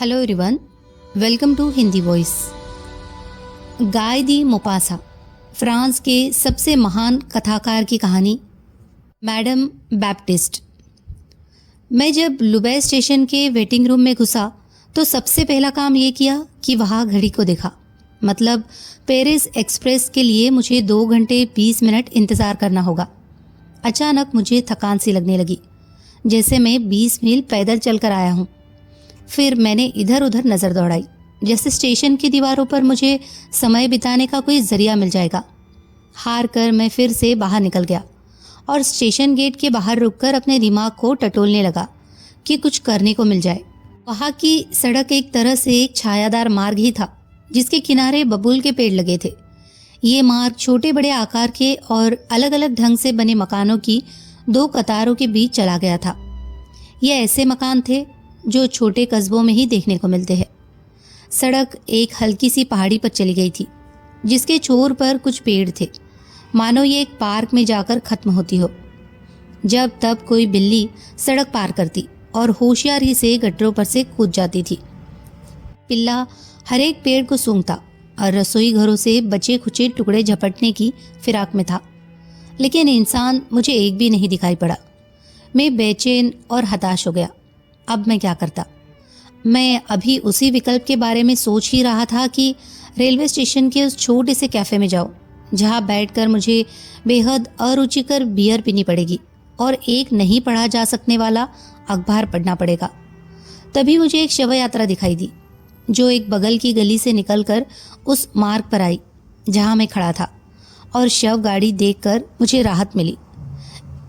Hello everyone, welcome to Hindi voice. Guy de Maupassant, France के सबसे महान कथाकार की कहानी। Madam Baptiste. मैं जब लुबे स्टेशन के वेटिंग रूम में घुसा तो सबसे पहला काम ये किया कि वहाँ घड़ी को देखा। मतलब पेरिस एक्सप्रेस के लिए मुझे 2 घंटे 20 मिनट इंतज़ार करना होगा। अचानक मुझे थकान सी लगने लगी, जैसे मैं 20 मील पैदल चलकर आया हूँ। फिर मैंने इधर उधर नज़र दौड़ाई, जैसे स्टेशन की दीवारों पर मुझे समय बिताने का कोई जरिया मिल जाएगा। हार कर मैं फिर से बाहर निकल गया और स्टेशन गेट के बाहर रुककर अपने दिमाग को टटोलने लगा कि कुछ करने को मिल जाए। वहाँ की सड़क एक तरह से एक छायादार मार्ग ही था, जिसके किनारे बबूल के पेड़ लगे थे। ये मार्ग छोटे बड़े आकार के और अलग अलग ढंग से बने मकानों की 2 कतारों के बीच चला गया था। ये ऐसे मकान थे जो छोटे कस्बों में ही देखने को मिलते हैं। सड़क एक हल्की सी पहाड़ी पर चली गई थी, जिसके छोर पर कुछ पेड़ थे, मानो ये एक पार्क में जाकर खत्म होती हो। जब तब कोई बिल्ली सड़क पार करती और होशियारी से गटरों पर से कूद जाती थी। पिल्ला हर एक पेड़ को सूंघता और रसोई घरों से बचे खुचे टुकड़े झपटने की फिराक में था। लेकिन इंसान मुझे एक भी नहीं दिखाई पड़ा। मैं बेचैन और हताश हो गया। अब मैं क्या करता? मैं अभी उसी विकल्प के बारे में सोच ही रहा था कि रेलवे स्टेशन के उस छोटे से कैफ़े में जाऊं, जहां बैठकर मुझे बेहद अरुचिकर बियर पीनी पड़ेगी और एक नहीं पढ़ा जा सकने वाला अखबार पढ़ना पड़ेगा। तभी मुझे एक शव यात्रा दिखाई दी, जो एक बगल की गली से निकलकर उस मार्ग पर आई जहां मैं खड़ा था, और शव गाड़ी देखकर मुझे राहत मिली।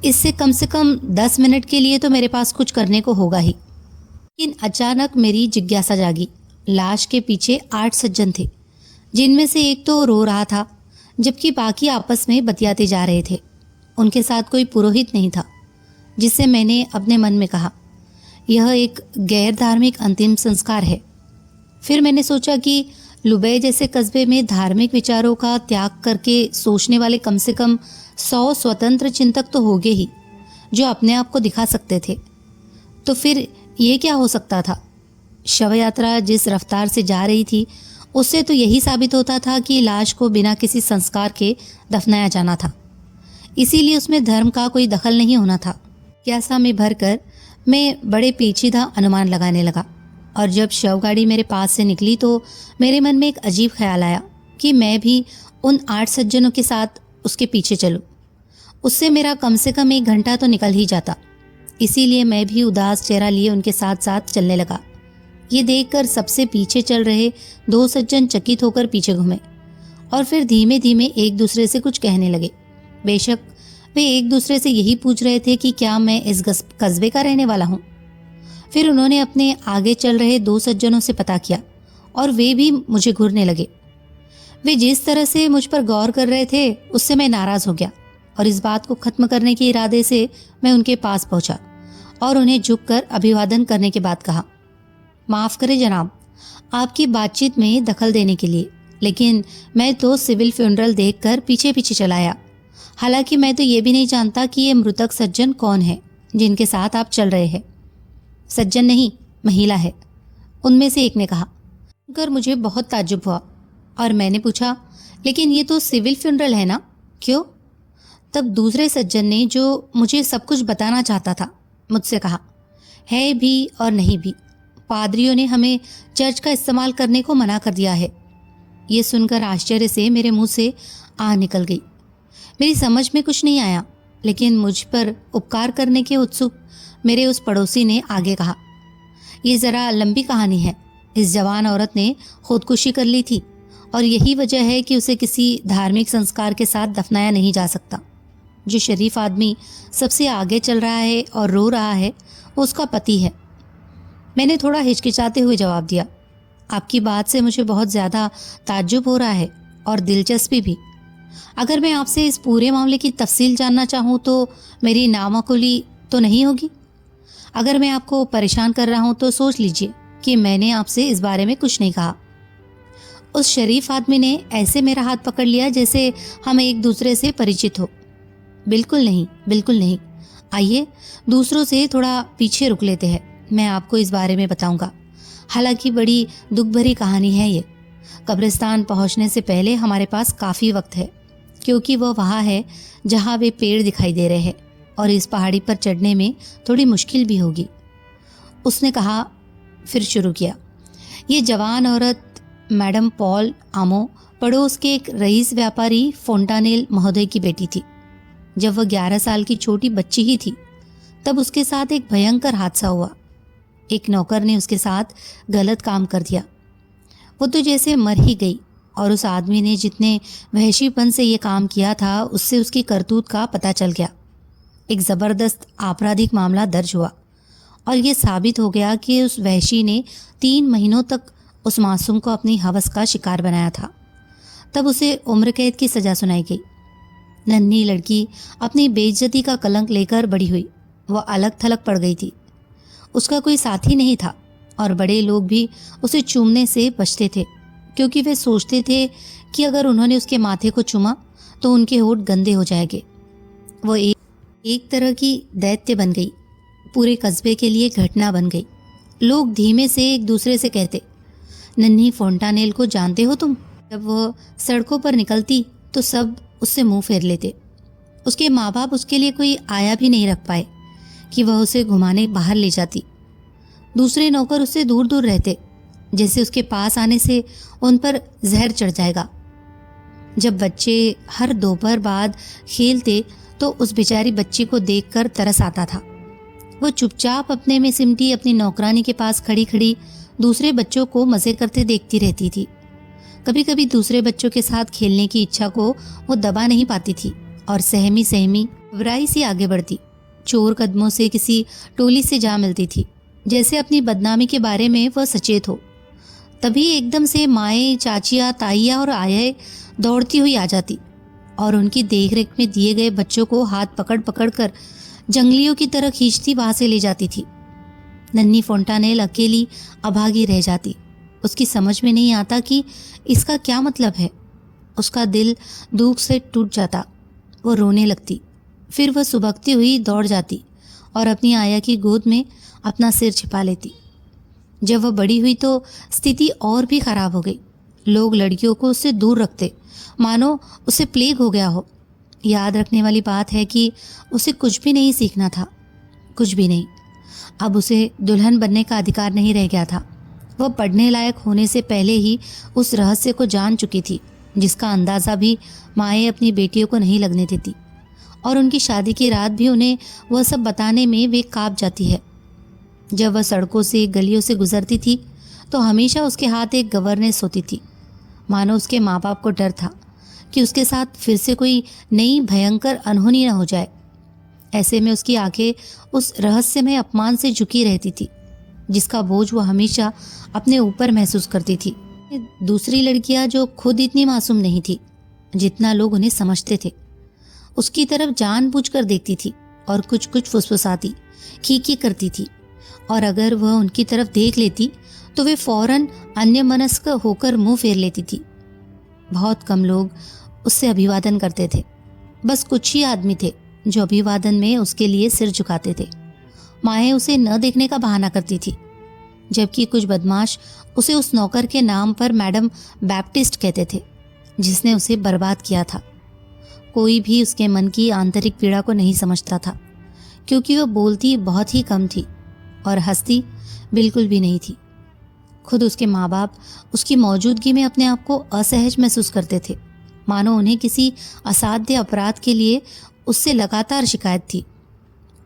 इससे कम से कम 10 मिनट के लिए तो मेरे पास कुछ करने को होगा ही। लेकिन अचानक मेरी जिज्ञासा जागी। लाश के पीछे 8 सज्जन थे, जिनमें से एक तो रो रहा था, जबकि बाकी आपस में बतियाते जा रहे थे। उनके साथ कोई पुरोहित नहीं था, जिससे मैंने अपने मन में कहा, यह एक गैर धार्मिक अंतिम संस्कार है। फिर मैंने सोचा कि लुबे जैसे कस्बे में धार्मिक विचारों का त्याग करके सोचने वाले कम से कम 100 स्वतंत्र चिंतक तो होंगे ही, जो अपने आप को दिखा सकते थे। तो फिर ये क्या हो सकता था? शव यात्रा जिस रफ्तार से जा रही थी, उससे तो यही साबित होता था कि लाश को बिना किसी संस्कार के दफनाया जाना था। इसीलिए उसमें धर्म का कोई दखल नहीं होना था। जिज्ञासा में भरकर मैं बड़े पेचीदा अनुमान लगाने लगा, और जब शव गाड़ी मेरे पास से निकली तो मेरे मन में एक अजीब ख्याल आया कि मैं भी उन 8 सज्जनों के साथ उसके पीछे चलूं। उससे मेरा कम से कम 1 घंटा तो निकल ही जाता। इसीलिए मैं भी उदास चेहरा लिए उनके साथ साथ चलने लगा। ये देखकर सबसे पीछे चल रहे 2 सज्जन चकित होकर पीछे घूमे और फिर धीमे धीमे एक दूसरे से कुछ कहने लगे। बेशक वे एक दूसरे से यही पूछ रहे थे कि क्या मैं इस कस्बे का रहने वाला हूँ। फिर उन्होंने अपने आगे चल रहे 2 सज्जनों से पता किया और वे भी मुझे घूरने लगे। वे जिस तरह से मुझ पर गौर कर रहे थे, उससे मैं नाराज़ हो गया और इस बात को खत्म करने के इरादे से मैं उनके पास पहुंचा और उन्हें झुककर अभिवादन करने के बाद कहा, माफ़ करें जनाब, आपकी बातचीत में दखल देने के लिए, लेकिन मैं तो सिविल फ्यूनरल देखकर पीछे पीछे चलाया। हालांकि मैं तो ये भी नहीं जानता कि ये मृतक सज्जन कौन है जिनके साथ आप चल रहे हैं। सज्जन नहीं, महिला है, उनमें से एक ने कहा। सुनकर मुझे बहुत ताज्जुब हुआ और मैंने पूछा, लेकिन ये तो सिविल फ्यूनरल है ना, क्यों? तब दूसरे सज्जन ने, जो मुझे सब कुछ बताना चाहता था, मुझसे कहा, है भी और नहीं भी। पादरियों ने हमें चर्च का इस्तेमाल करने को मना कर दिया है। ये सुनकर आश्चर्य से मेरे मुंह से आह निकल गई। मेरी समझ में कुछ नहीं आया, लेकिन मुझ पर उपकार करने के उत्सुक मेरे उस पड़ोसी ने आगे कहा, ये ज़रा लंबी कहानी है। इस जवान औरत ने खुदकुशी कर ली थी और यही वजह है कि उसे किसी धार्मिक संस्कार के साथ दफनाया नहीं जा सकता। जो शरीफ आदमी सबसे आगे चल रहा है और रो रहा है, वो उसका पति है। मैंने थोड़ा हिचकिचाते हुए जवाब दिया, आपकी बात से मुझे बहुत ज़्यादा ताज्जुब हो रहा है और दिलचस्पी भी। अगर मैं आपसे इस पूरे मामले की तफसील जानना चाहूँ तो मेरी नामाकुली तो नहीं होगी? अगर मैं आपको परेशान कर रहा हूँ तो सोच लीजिए कि मैंने आपसे इस बारे में कुछ नहीं कहा। उस शरीफ आदमी ने ऐसे मेरा हाथ पकड़ लिया जैसे हम एक दूसरे से परिचित हो। बिल्कुल नहीं, बिल्कुल नहीं। आइए दूसरों से थोड़ा पीछे रुक लेते हैं, मैं आपको इस बारे में बताऊंगा। हालांकि बड़ी दुख भरी कहानी है ये। कब्रिस्तान पहुंचने से पहले हमारे पास काफ़ी वक्त है, क्योंकि वह वहाँ है जहाँ वे पेड़ दिखाई दे रहे हैं और इस पहाड़ी पर चढ़ने में थोड़ी मुश्किल भी होगी, उसने कहा। फिर शुरू किया। ये जवान औरत मैडम पॉल आमो पड़ोस के एक रईस व्यापारी फोंटानेल महोदय की बेटी थी। जब वह 11 साल की छोटी बच्ची ही थी, तब उसके साथ एक भयंकर हादसा हुआ। एक नौकर ने उसके साथ गलत काम कर दिया। वो तो जैसे मर ही गई, और उस आदमी ने जितने वहशीपन से ये काम किया था, उससे उसकी करतूत का पता चल गया। एक ज़बरदस्त आपराधिक मामला दर्ज हुआ और ये साबित हो गया कि उस वहशी ने 3 महीनों तक उस मासूम को अपनी हवस का शिकार बनाया था। तब उसे उम्र कैद की सज़ा सुनाई गई। नन्ही लड़की अपनी बेइज्जती का कलंक लेकर बड़ी हुई। वह अलग थलग पड़ गई थी। उसका कोई साथी नहीं था और बड़े लोग भी उसे चूमने से बचते थे, क्योंकि वे सोचते थे कि अगर उन्होंने उसके माथे को चूमा तो उनके होठ गंदे हो जाएंगे। वो एक तरह की दैत्य बन गई, पूरे कस्बे के लिए घटना बन गई। लोग धीमे से एक दूसरे से कहते, नन्ही फोंटानेल को जानते हो तुम? जब वह सड़कों पर निकलती तो सब उससे मुंह फेर लेते। उसके माँ बाप उसके लिए कोई आया भी नहीं रख पाए कि वह उसे घुमाने बाहर ले जाती। दूसरे नौकर उससे दूर दूर रहते, जैसे उसके पास आने से उन पर जहर चढ़ जाएगा। जब बच्चे हर दोपहर बाद खेलते तो उस बेचारी बच्ची को देखकर तरस आता था। वो चुपचाप अपने में सिमटी अपनी नौकरानी के पास खड़ी खड़ी दूसरे बच्चों को मज़े करते देखती रहती थी। कभी कभी दूसरे बच्चों के साथ खेलने की इच्छा को वो दबा नहीं पाती थी और सहमी सहमी घबराई सी आगे बढ़ती। चोर कदमों से किसी टोली से जा मिलती थी, जैसे अपनी बदनामी के बारे में वह सचेत हो। तभी एकदम से माएँ, चाचियाँ, ताइयाँ और आये दौड़ती हुई आ जाती और उनकी देखरेख में दिए गए बच्चों को हाथ पकड़ पकड़ कर जंगलियों की तरह खींचती वहां से ले जाती थी। नन्ही फोंटानेल अकेली अभागी रह जाती। उसकी समझ में नहीं आता कि इसका क्या मतलब है। उसका दिल दुख से टूट जाता। वो रोने लगती। फिर वह सुबकती हुई दौड़ जाती और अपनी आया की गोद में अपना सिर छिपा लेती। जब वह बड़ी हुई तो स्थिति और भी खराब हो गई। लोग लड़कियों को उससे दूर रखते, मानो उसे प्लेग हो गया हो। याद रखने वाली बात है कि उसे कुछ भी नहीं सीखना था, कुछ भी नहीं। अब उसे दुल्हन बनने का अधिकार नहीं रह गया था। वह पढ़ने लायक होने से पहले ही उस रहस्य को जान चुकी थी, जिसका अंदाज़ा भी माएँ अपनी बेटियों को नहीं लगने देती, और उनकी शादी की रात भी उन्हें वह सब बताने में वे काँप जाती है। जब वह सड़कों से, गलियों से गुजरती थी तो हमेशा उसके हाथ एक गवर्नेंस होती थी, मानो उसके माँ बाप को डर था कि उसके साथ फिर से कोई नई भयंकर अनहोनी न हो जाए। ऐसे में उसकी आंखें उस रहस्यमय अपमान से झुकी रहती थी, जिसका बोझ वो हमेशा अपने ऊपर महसूस करती थी। दूसरी लड़कियां जो खुद इतनी मासूम नहीं थी जितना लोग उन्हें समझते थे, उसकी तरफ जानबूझकर देखती थी और कुछ कुछ फुसफुसाती, खीखी करती थी, और अगर वह उनकी तरफ देख लेती तो वे फौरन अन्यमनस्क होकर मुंह फेर लेती थी। बहुत कम लोग उससे अभिवादन करते थे। बस कुछ ही आदमी थे जो अभिवादन में उसके लिए सिर झुकाते थे। माएँ उसे न देखने का बहाना करती थी, जबकि कुछ बदमाश उसे उस नौकर के नाम पर मैडम बैप्टिस्ट कहते थे, जिसने उसे बर्बाद किया था। कोई भी उसके मन की आंतरिक पीड़ा को नहीं समझता था, क्योंकि वह बोलती बहुत ही कम थी और हंसती बिल्कुल भी नहीं थी। खुद उसके माँ बाप उसकी मौजूदगी में अपने आप को असहज महसूस करते थे, मानो उन्हें किसी असाध्य अपराध के लिए उससे लगातार शिकायत थी।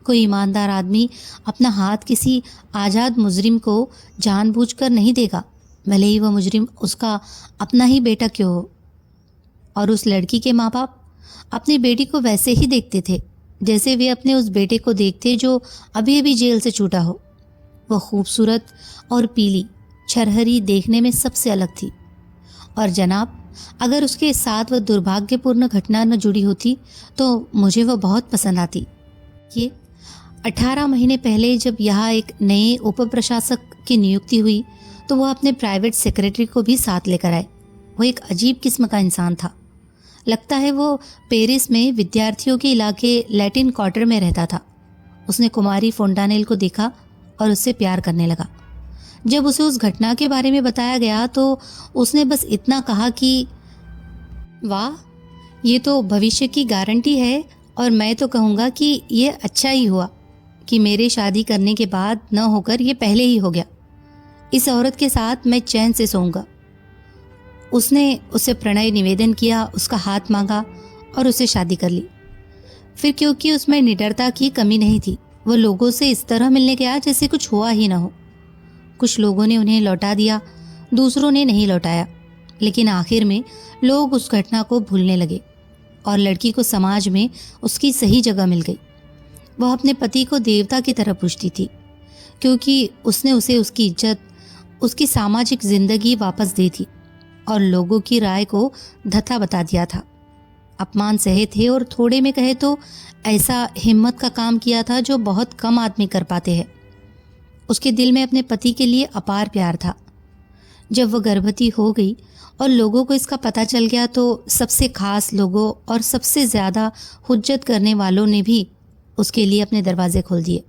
कोई ईमानदार आदमी अपना हाथ किसी आज़ाद मुजरिम को जानबूझकर नहीं देगा, भले ही वह मुजरिम उसका अपना ही बेटा क्यों हो। और उस लड़की के माँ बाप अपनी बेटी को वैसे ही देखते थे जैसे वे अपने उस बेटे को देखते जो अभी अभी जेल से छूटा हो। वह खूबसूरत और पीली छरहरी देखने में सबसे अलग थी, और जनाब, अगर उसके साथ वह दुर्भाग्यपूर्ण घटना न जुड़ी होती तो मुझे वह बहुत पसंद आती। ये 18 महीने पहले जब यहाँ एक नए उप प्रशासक की नियुक्ति हुई तो वह अपने प्राइवेट सेक्रेटरी को भी साथ लेकर आए। वो एक अजीब किस्म का इंसान था। लगता है वो पेरिस में विद्यार्थियों के इलाके लैटिन क्वार्टर में रहता था। उसने कुमारी फोंटानेल को देखा और उससे प्यार करने लगा। जब उसे उस घटना के बारे में बताया गया तो उसने बस इतना कहा कि वाह, ये तो भविष्य की गारंटी है, और मैं तो कहूँगा कि ये अच्छा ही हुआ कि मेरे शादी करने के बाद न होकर ये पहले ही हो गया। इस औरत के साथ मैं चैन से सोऊंगा। उसने उसे प्रणय निवेदन किया, उसका हाथ मांगा और उसे शादी कर ली। फिर क्योंकि उसमें निडरता की कमी नहीं थी, वो लोगों से इस तरह मिलने गया जैसे कुछ हुआ ही ना हो। कुछ लोगों ने उन्हें लौटा दिया, दूसरों ने नहीं लौटाया, लेकिन आखिर में लोग उस घटना को भूलने लगे और लड़की को समाज में उसकी सही जगह मिल गई। वह अपने पति को देवता की तरह पूजती थी, क्योंकि उसने उसे उसकी इज्जत, उसकी सामाजिक जिंदगी वापस दी थी और लोगों की राय को धत्ता बता दिया था। अपमान सहे थे और थोड़े में कहे तो ऐसा हिम्मत का काम किया था जो बहुत कम आदमी कर पाते हैं। उसके दिल में अपने पति के लिए अपार प्यार था। जब वह गर्भवती हो गई और लोगों को इसका पता चल गया तो सबसे खास लोगों और सबसे ज़्यादा हुज्जत करने वालों ने भी उसके लिए अपने दरवाजे खोल दिए,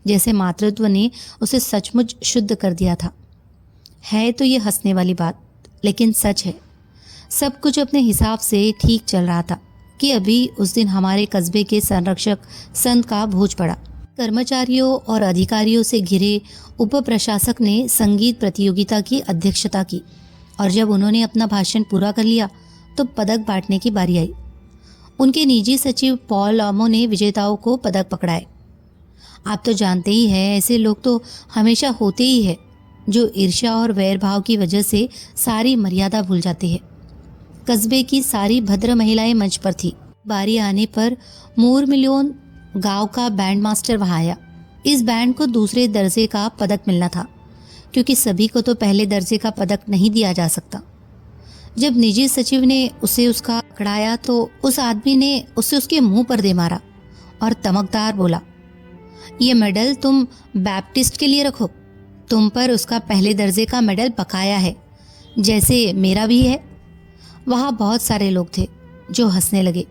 जैसे मातृत्व ने उसे सचमुच शुद्ध कर दिया था। है तो ये हंसने वाली बात, लेकिन सच है। सब कुछ अपने हिसाब से ठीक चल रहा था कि अभी उस दिन हमारे कस्बे के संरक्षक संत का भोज पड़ा। कर्मचारियों और अधिकारियों से घिरे उप प्रशासक ने संगीत प्रतियोगिता की अध्यक्षता की और जब उन्होंने अपना भाषण पूरा कर लिया तो पदक बांटने की बारी आई। उनके निजी सचिव पॉल आमो ने विजेताओं को पदक पकड़ाए। आप तो जानते ही हैं, ऐसे लोग तो हमेशा होते ही हैं जो ईर्ष्या और वैर भाव की वजह से सारी मर्यादा भूल जाते हैं। कस्बे की सारी भद्र महिलाएं मंच पर थी। बारी आने पर मूर मिलियन गांव का बैंड मास्टर वहां आया। इस बैंड को दूसरे दर्जे का पदक मिलना था, क्योंकि सभी को तो पहले दर्जे का पदक नहीं दिया जा सकता। जब निजी सचिव ने उसे उसका पकड़ाया तो उस आदमी ने उसे उसके मुंह पर दे मारा और तमकदार बोला, ये मेडल तुम बैप्टिस्ट के लिए रखो। तुम पर उसका पहले दर्जे का मेडल बकाया है, जैसे मेरा भी है। वहाँ बहुत सारे लोग थे जो हंसने लगे।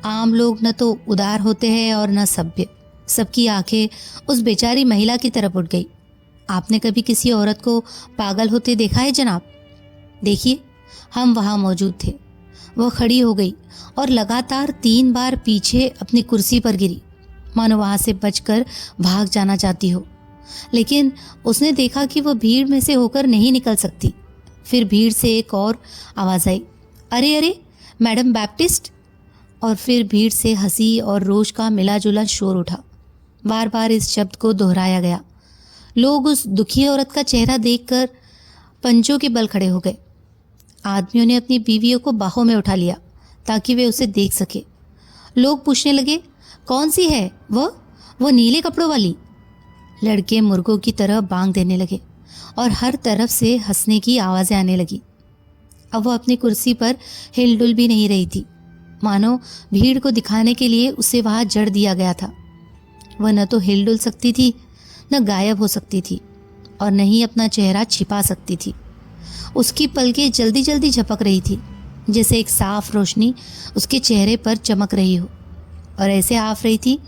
आम लोग न तो उदार होते हैं और न सभ्य। सबकी आंखें उस बेचारी महिला की तरफ उठ गई। आपने कभी किसी औरत को पागल होते देखा है जनाब? देखिए, हम वहाँ मौजूद थे। वह खड़ी हो गई और लगातार 3 बार पीछे अपनी कुर्सी पर गिरी, मानो वहाँ से बचकर भाग जाना चाहती हो। लेकिन उसने देखा कि वह भीड़ में से होकर नहीं निकल सकती। फिर भीड़ से एक और आवाज़ आई, अरे अरे मैडम बैप्टिस्ट। और फिर भीड़ से हंसी और रोष का मिला जुला शोर उठा। बार बार इस शब्द को दोहराया गया। लोग उस दुखी औरत का चेहरा देखकर पंजों के बल खड़े हो गए। आदमियों ने अपनी बीवियों को बाहों में उठा लिया ताकि वे उसे देख सके। लोग पूछने लगे, कौन सी है वो नीले कपड़ों वाली? लड़के मुर्गों की तरह बांग देने लगे और हर तरफ से हंसने की आवाज़ें आने लगी। अब वह अपनी कुर्सी पर हिलडुल भी नहीं रही थी, मानो भीड़ को दिखाने के लिए उसे वहां जड़ दिया गया था। वह न तो हिलडुल सकती थी, न गायब हो सकती थी और न ही अपना चेहरा छिपा सकती थी। उसकी पलकें जल्दी जल्दी झपक रही थी, जैसे एक साफ रोशनी उसके चेहरे पर चमक रही हो, और ऐसे आफ रही थी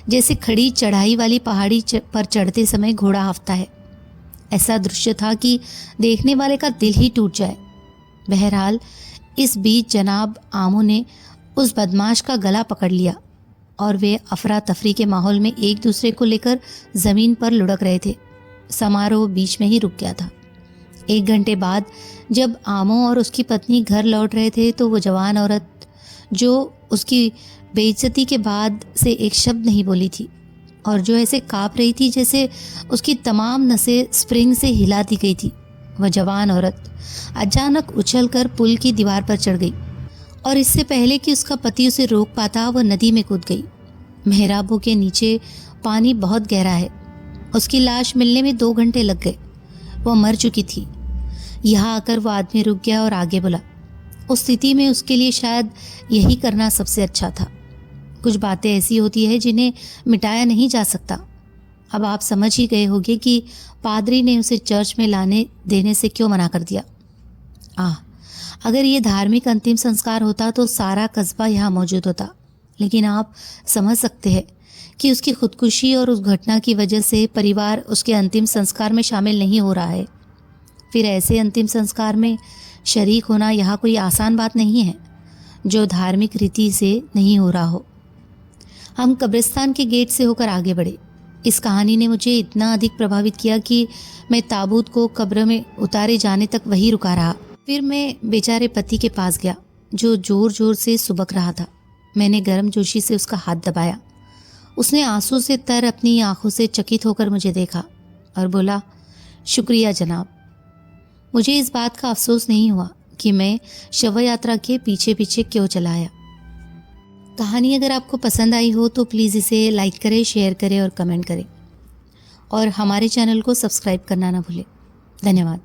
जैसे खड़ी चढ़ाई वाली पहाड़ी पर चढ़ते समय घोड़ा हांफता है। ऐसा दृश्य था कि देखने वाले का दिल ही टूट जाए। बहरहाल इस बीच जनाब आमो ने उस बदमाश का गला पकड़ लिया और वे अफरा तफरी के माहौल में एक दूसरे को लेकर ज़मीन पर लुढ़क रहे थे। समारोह बीच में ही रुक गया था। 1 घंटे बाद जब आमो और उसकी पत्नी घर लौट रहे थे तो वो जवान औरत, जो उसकी बेइज्जती के बाद से एक शब्द नहीं बोली थी और जो ऐसे काँप रही थी जैसे उसकी तमाम नसें स्प्रिंग से हिला दी गई थी, वह जवान औरत अचानक उछलकर पुल की दीवार पर चढ़ गई और इससे पहले कि उसका पति उसे रोक पाता वह नदी में कूद गई। मेहराबों के नीचे पानी बहुत गहरा है। उसकी लाश मिलने में 2 घंटे लग गए। वह मर चुकी थी। यहाँ आकर वह आदमी रुक गया और आगे बोला। उस स्थिति में उसके लिए शायद यही करना सबसे अच्छा था। कुछ बातें ऐसी होती है जिन्हें मिटाया नहीं जा सकता। अब आप समझ ही गए होंगे कि पादरी ने उसे चर्च में लाने देने से क्यों मना कर दिया। अगर ये धार्मिक अंतिम संस्कार होता तो सारा कस्बा यहाँ मौजूद होता। लेकिन आप समझ सकते हैं कि उसकी खुदकुशी और उस घटना की वजह से परिवार उसके अंतिम संस्कार में शामिल नहीं हो रहा है। फिर ऐसे अंतिम संस्कार में शरीक होना यहाँ कोई आसान बात नहीं है जो धार्मिक रीति से नहीं हो रहा हो। हम कब्रिस्तान के गेट से होकर आगे बढ़े। इस कहानी ने मुझे इतना अधिक प्रभावित किया कि मैं ताबूत को कब्र में उतारे जाने तक वहीं रुका रहा। फिर मैं बेचारे पति के पास गया जो जोर जोर से सुबक रहा था। मैंने गर्मजोशी से उसका हाथ दबाया। उसने आंसू से तर अपनी आंखों से चकित होकर मुझे देखा और बोला, शुक्रिया जनाब। मुझे इस बात का अफसोस नहीं हुआ कि मैं शव यात्रा के पीछे पीछे क्यों चला आया। कहानी अगर आपको पसंद आई हो तो प्लीज़ इसे लाइक करें, शेयर करें और कमेंट करें और हमारे चैनल को सब्सक्राइब करना ना भूलें। धन्यवाद।